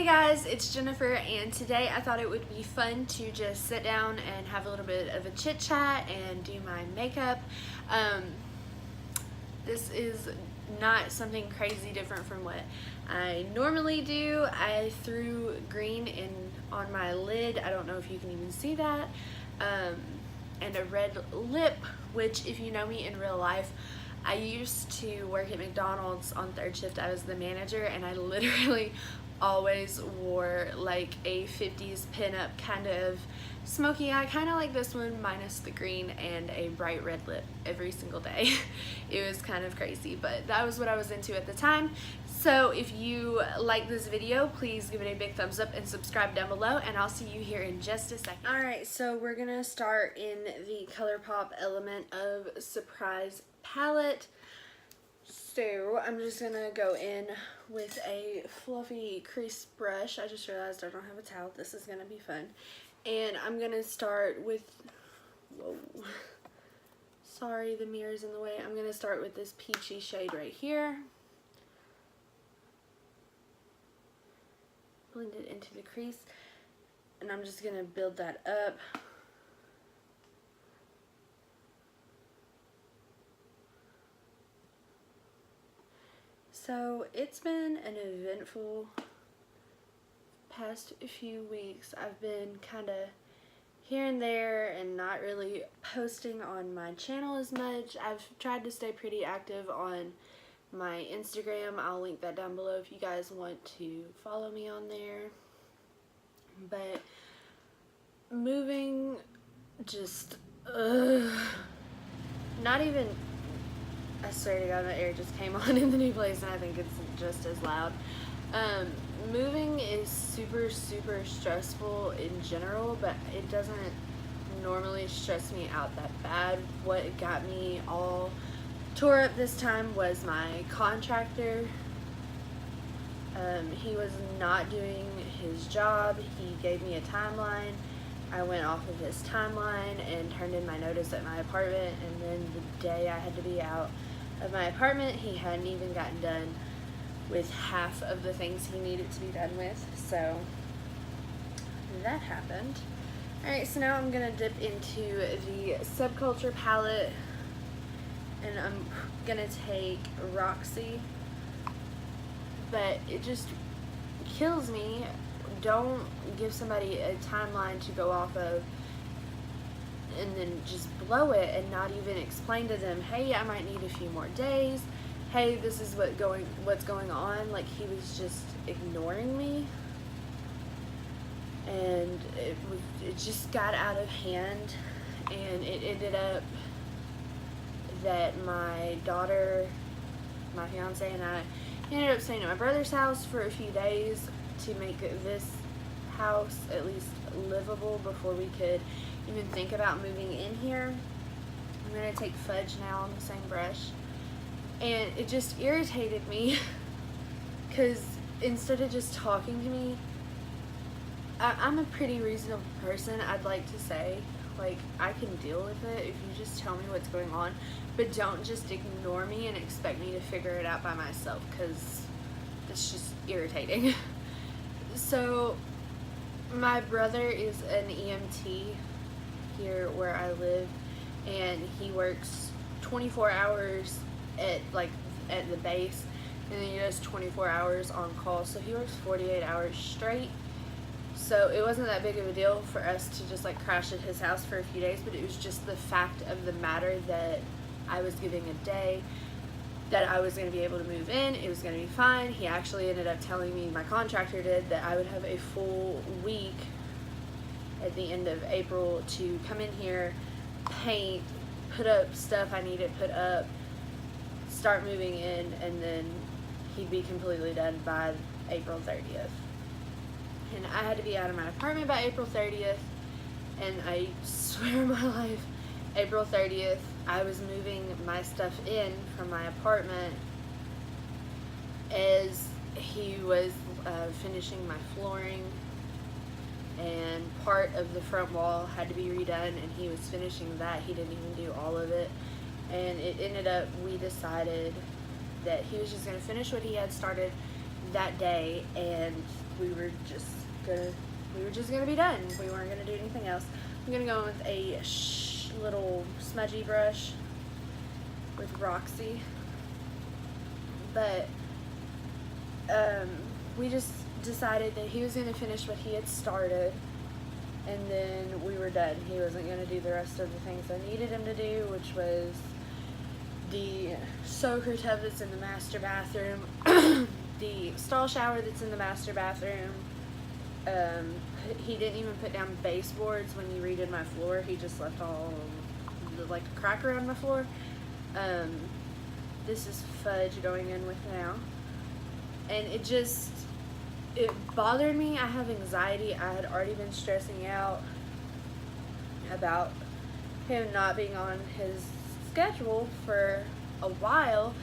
Hey guys, it's Jennifer, and today I thought it would be fun to just sit down and have a little bit of a chit chat and do my makeup. This is not something crazy different from what I normally do. I threw green on my lid. I don't know if you can even see that. And a red lip, which if you know me in real life, I used to work at McDonald's on third shift. I was the manager, and I literally always wore like a 50s pinup kind of smoky eye, kind of like this one minus the green, and a bright red lip every single day. It was kind of crazy, but that was what I was into at the time. So if you like this video, please give it a big thumbs up and subscribe down below, and I'll see you here in just a second. Alright, so we're gonna start in the ColourPop Element of Surprise palette. So I'm just gonna go in with a fluffy crease brush. I just realized I don't have a towel. This is gonna be fun. And I'm gonna start with, whoa, sorry the mirror's in the way. I'm gonna start with this peachy shade right here. Blend it into the crease, and I'm just gonna build that up. So it's been an eventful past few weeks. I've been kind of here and there and not really posting on my channel as much. I've tried to stay pretty active on my Instagram. I'll link that down below if you guys want to follow me on there. But moving, just not even, I swear to God, the air just came on in the new place, and I think it's just as loud. Moving is super stressful in general, but it doesn't normally stress me out that bad. What got me all tore up this time was my contractor. He was not doing his job. He gave me a timeline. I went off of his timeline and turned in my notice at my apartment, and then the day I had to be out of my apartment, he hadn't even gotten done with half of the things he needed to be done with. So that happened. Alright, so now I'm gonna dip into the Subculture palette, and I'm gonna take Roxy, but it just kills me. Don't give somebody a timeline to go off of and then just blow it and not even explain to them, hey, I might need a few more days, hey, this is what's going on. Like, he was just ignoring me, and it just got out of hand, and it ended up that my daughter, my fiance, and I ended up staying at my brother's house for a few days to make this house at least livable before we could even think about moving in here. I'm going to take Fudge now on the same brush, and it just irritated me because instead of just talking to me, I'm a pretty reasonable person, I'd like to say. Like, I can deal with it if you just tell me what's going on, but don't just ignore me and expect me to figure it out by myself, because it's just irritating. So my brother is an EMT here where I live, and he works 24 hours at the base, and then he does 24 hours on call, so he works 48 hours straight. So it wasn't that big of a deal for us to just like crash at his house for a few days, but it was just the fact of the matter that I was giving a day that I was going to be able to move in. It was going to be fine. He actually ended up telling me, my contractor did, that I would have a full week at the end of April to come in here, paint, put up stuff I needed put up, start moving in, and then he'd be completely done by April 30th. And I had to be out of my apartment by April 30th, and I swear on my life, April 30th, I was moving my stuff in from my apartment as he was finishing my flooring, and part of the front wall had to be redone, and he was finishing that. He didn't even do all of it, and it ended up, we decided that he was just going to finish what he had started, that day, and we were just gonna be done. We weren't gonna do anything else. I'm gonna go in with a little smudgy brush with Roxy, but we just decided that he was gonna finish what he had started, and then we were done. He wasn't gonna do the rest of the things I needed him to do, which was the soaker tub that's in the master bathroom, the stall shower that's in the master bathroom. He didn't even put down baseboards when he redid my floor. He just left all like a crack around my floor. This is fudge going in with now, and it bothered me. I have anxiety. I had already been stressing out about him not being on his schedule for a while,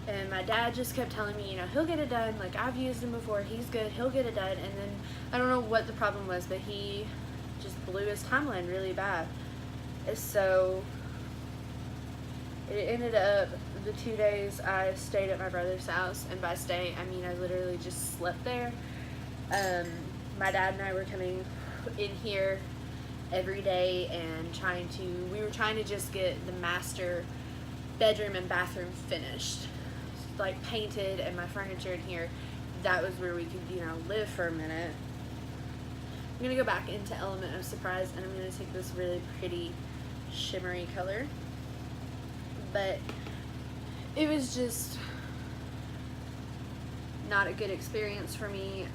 and my dad just kept telling me, you know, he'll get it done, like, I've used him before, he's good, he'll get it done. And then I don't know what the problem was, but he just blew his timeline really bad. So it ended up the 2 days I stayed at my brother's house, and by stay I mean I literally just slept there. My dad and I were coming in here every day and we were trying to just get the master bedroom and bathroom finished, like painted, and my furniture in here, that was where we could, you know, live for a minute. I'm gonna go back into Element of Surprise, and I'm gonna take this really pretty shimmery color, but it was just not a good experience for me.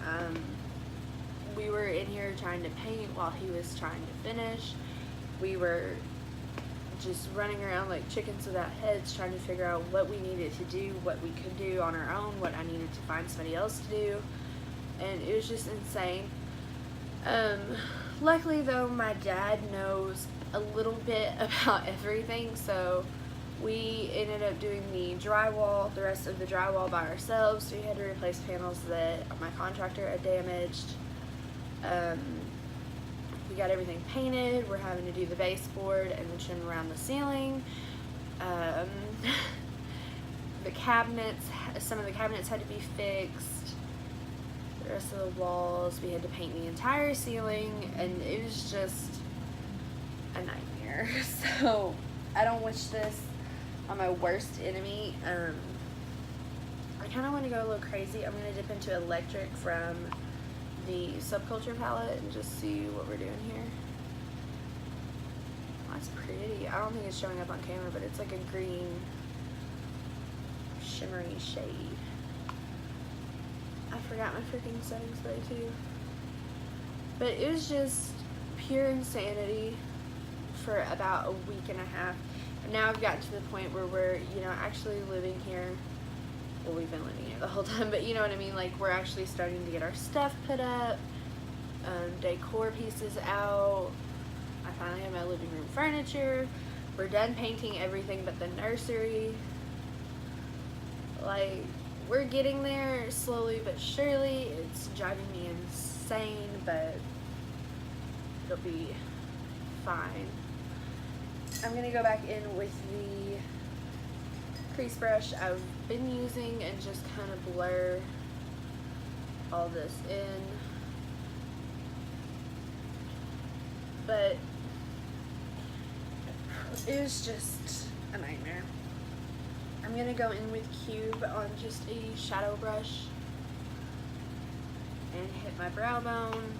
We were in here trying to paint while he was trying to finish. We were just running around like chickens without heads, trying to figure out what we needed to do, what we could do on our own, what I needed to find somebody else to do, and it was just insane. Luckily though, my dad knows a little bit about everything, so we ended up doing the rest of the drywall by ourselves. We had to replace panels that my contractor had damaged. We got everything painted. We're having to do the baseboard and the trim around the ceiling. The cabinets, some of the cabinets had to be fixed. The rest of the walls, we had to paint the entire ceiling, and it was just a nightmare. So I don't wish this on my worst enemy. I kind of want to go a little crazy. I'm going to dip into Electric from the Subculture palette and just see what we're doing here. Oh, that's pretty. I don't think it's showing up on camera, but it's like a green shimmery shade. I forgot my freaking setting spray too. But it was just pure insanity for about a week and a half. And now I've gotten to the point where we're, you know, actually living here. Well, we've been living here the whole time, but you know what I mean? Like, we're actually starting to get our stuff put up, decor pieces out. I finally have my living room furniture. We're done painting everything but the nursery. Like, we're getting there slowly but surely. It's driving me insane, but it'll be fine. I'm gonna go back in with the crease brush I've been using and just kind of blur all this in. But it was just a nightmare. I'm gonna go in with Cube on just a shadow brush and hit my brow bone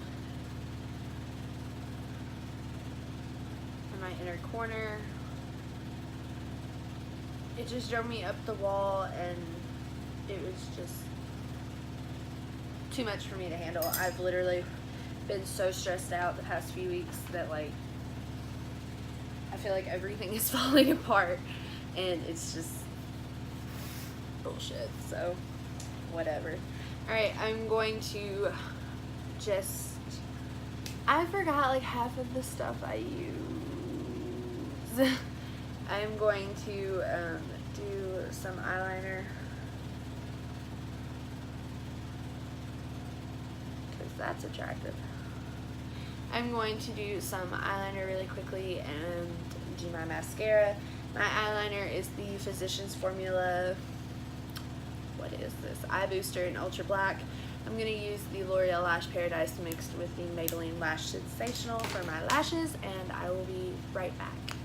and my inner corner. It just drove me up the wall, and it was just too much for me to handle. I've literally been so stressed out the past few weeks that, like, I feel like everything is falling apart, and it's just bullshit. So whatever. Alright, I'm going to just, I forgot like half of the stuff I use. I'm going to do some eyeliner, because that's attractive. I'm going to do some eyeliner really quickly and do my mascara. My eyeliner is the Physicians Formula what is this? Eye Booster in Ultra Black. I'm going to use the L'Oreal Lash Paradise mixed with the Maybelline Lash Sensational for my lashes, and I will be right back.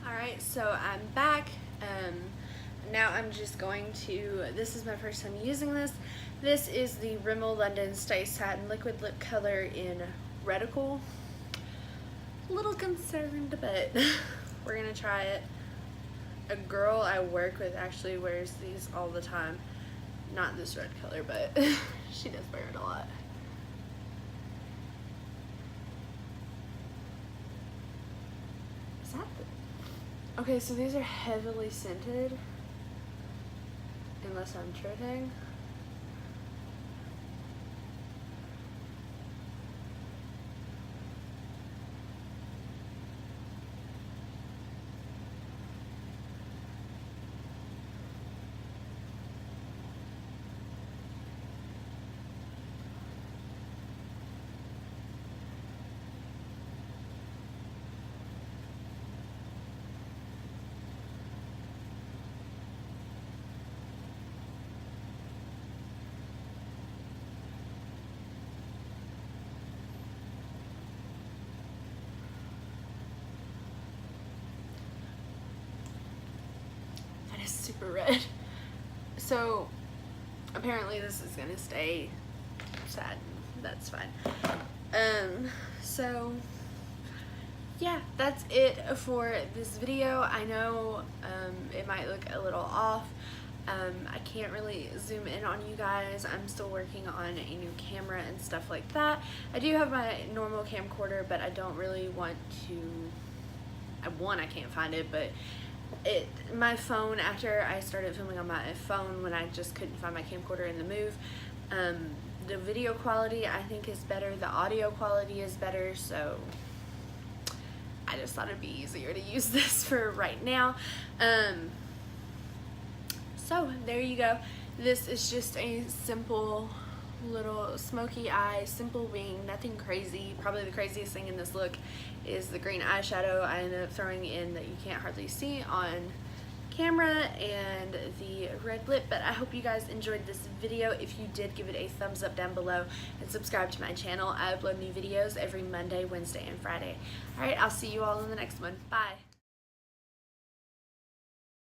Alright, so I'm back. Now I'm just going to, this is my first time using this. This is the Rimmel London Stay Satin Liquid Lip Color in Reticle. A little concerned, but we're going to try it. A girl I work with actually wears these all the time. Not this red color, but she does wear it a lot. Is that the... Okay, so these are heavily scented. Unless I'm tripping. Super red. So apparently this is gonna stay satin. That's fine. So yeah, that's it for this video. I know it might look a little off. I can't really zoom in on you guys. I'm still working on a new camera and stuff like that. I do have my normal camcorder, but I don't really want to, I can't find it, but my phone, after I started filming on my phone when I just couldn't find my camcorder in the move, the video quality I think is better, the audio quality is better, so I just thought it'd be easier to use this for right now. So there you go. This is just a simple little smoky eye, simple wing, nothing crazy. Probably the craziest thing in this look is the green eyeshadow I ended up throwing in that you can't hardly see on camera, and the red lip. But I hope you guys enjoyed this video. If you did, give it a thumbs up down below and subscribe to my channel. I upload new videos every Monday, Wednesday, and Friday. Alright, I'll see you all in the next one. Bye!